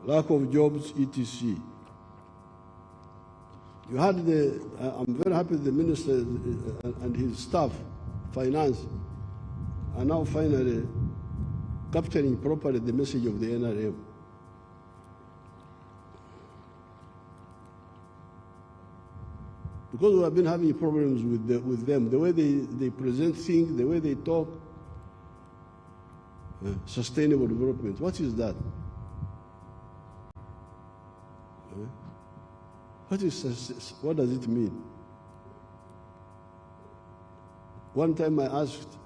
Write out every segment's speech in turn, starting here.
lack of jobs, etc. You had I'm very happy the minister and his staff, finance, are now finally capturing properly the message of the NRM. Because we have been having problems with them, the way they present things, the way they talk. Sustainable development, what is that? What does it mean? One time I asked,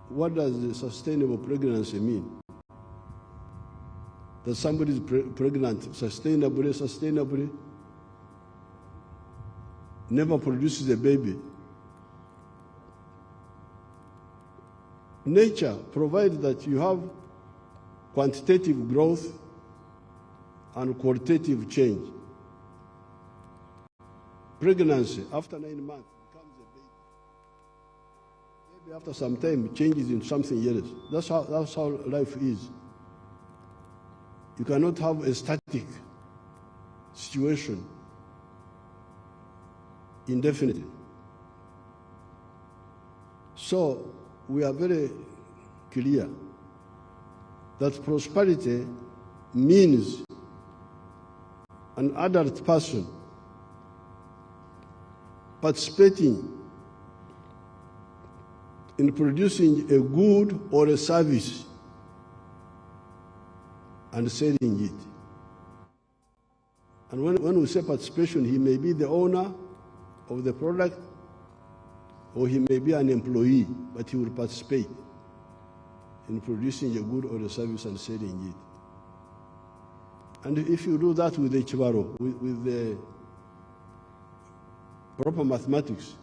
what does the sustainable pregnancy mean? That somebody is pregnant sustainably, never produces a baby. Nature provides that you have quantitative growth and qualitative change. Pregnancy, after 9 months, becomes a baby. Maybe after some time, changes into something else. That's how life is. You cannot have a static situation indefinitely. So we are very clear that prosperity means an adult person participating in producing a good or a service and selling it. And when we say participation, he may be the owner of the product or he may be an employee, but he will participate in producing a good or a service and selling it. And if you do that with the chibaro, with the proper mathematics,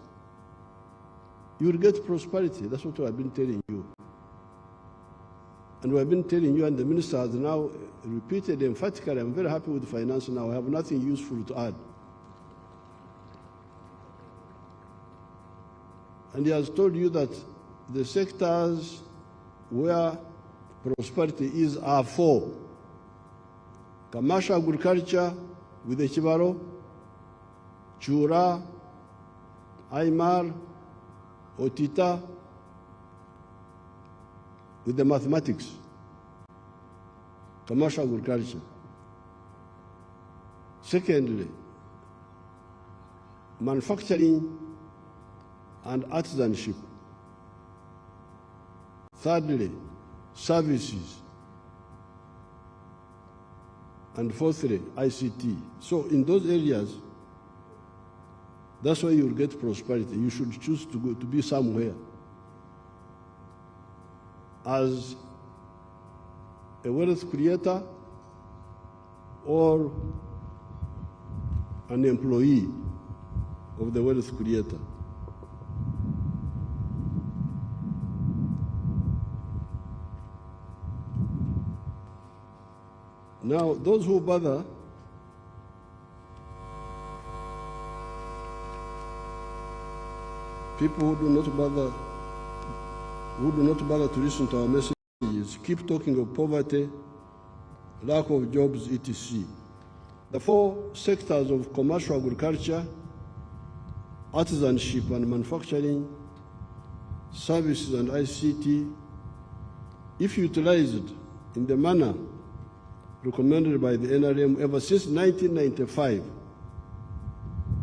you will get prosperity. That's what I've been telling you. And we have been telling you, and the minister has now repeated emphatically, I'm very happy with finance now. I have nothing useful to add. And he has told you that the sectors where prosperity is are four: commercial agriculture with the chibaro, chura, aimar, otita, with the mathematics, commercial agriculture. Secondly, manufacturing and artisanship. Thirdly, services. And fourthly, ICT. So in those areas, that's why you'll get prosperity. You should choose to go to be somewhere as a wealth creator or an employee of the wealth creator. Now, those who bother people who do not bother to listen to our messages, keep talking of poverty, lack of jobs, etc. The four sectors of commercial agriculture, artisanship and manufacturing, services and ICT, if utilized in the manner recommended by the NRM ever since 1995,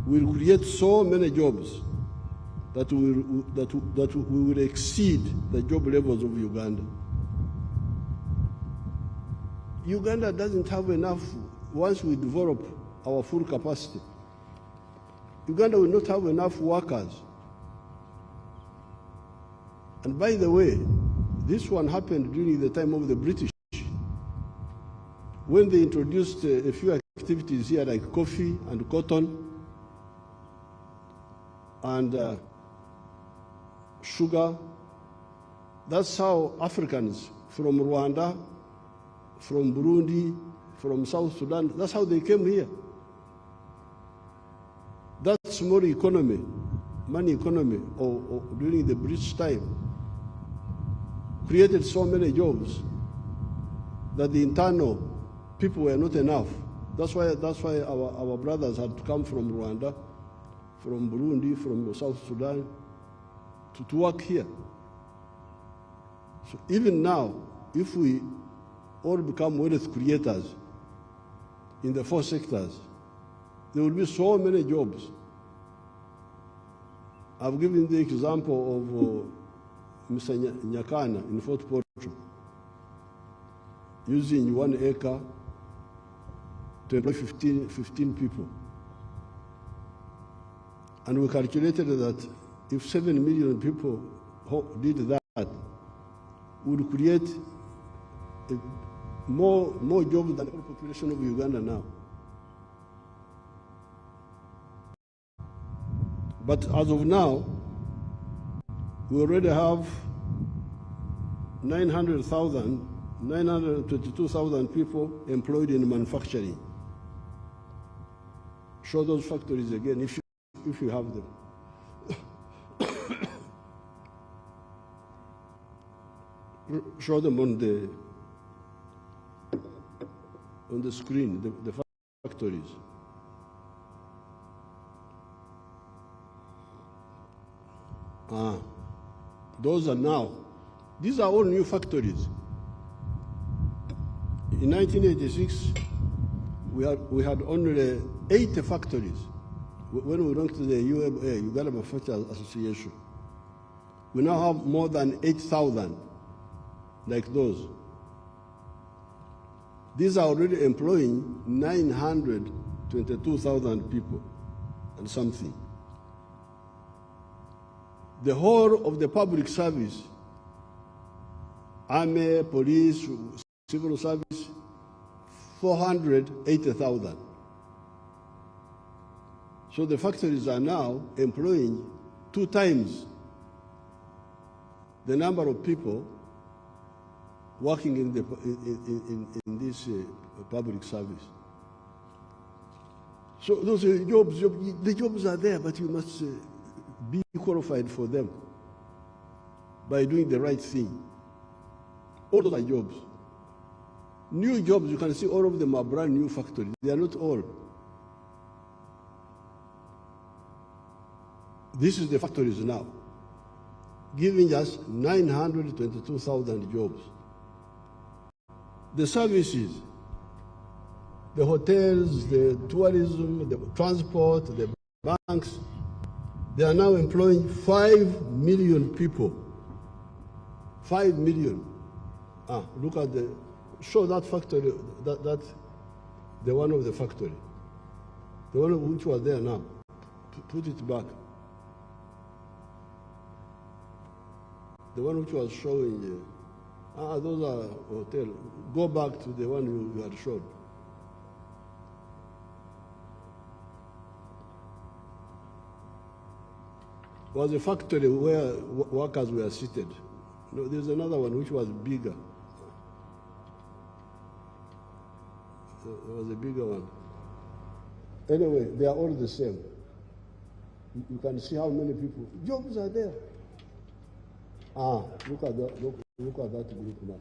will create so many jobs that we will exceed the job levels of Uganda. Uganda doesn't have enough. Once we develop our full capacity, Uganda will not have enough workers. And by the way, this one happened during the time of the British, when they introduced a few activities here like coffee and cotton and sugar. That's how Africans from Rwanda, from Burundi, from South Sudan, that's how they came here. That small economy, money economy, or during the British time, created so many jobs that the internal people were not enough. That's why our brothers had to come from Rwanda, from Burundi, from South Sudan, to work here. So even now, if we all become wealth creators in the 4 sectors, there will be so many jobs. I've given the example of Mr. Nyakana in Fort Portal, using 1 acre to employ 15 people. And we calculated that if 7 million people did that, we would create more jobs than the whole population of Uganda now. But as of now, we already have 922,000 people employed in manufacturing. Show those factories again if you have them. Show them on the screen, the factories. Those are now. These are all new factories. In 1986, we had only 80 factories. When we went to the UMA, Uganda Manufacturers Association, we now have more than 8,000 like those. These are already employing 922,000 people and something. The whole of the public service, army, police, civil service, 480,000. So the factories are now employing 2 times the number of people working in this public service. So those jobs, the jobs are there, but you must be qualified for them by doing the right thing. All those are jobs. New jobs, you can see all of them are brand new factories. They are not all. This is the factories now, giving us 922,000 jobs. The services, the hotels, the tourism, the transport, the banks, they are now employing 5 million people. 5 million. Look at show that factory, the one of the factory. The one which was there now. Put it back. The one which was showing, those are hotels. Go back to the one you had showed. Was a factory where workers were seated. No, there's another one which was bigger. There was a bigger one. Anyway, they are all the same. You can see how many people. Jobs are there. Look at that group now.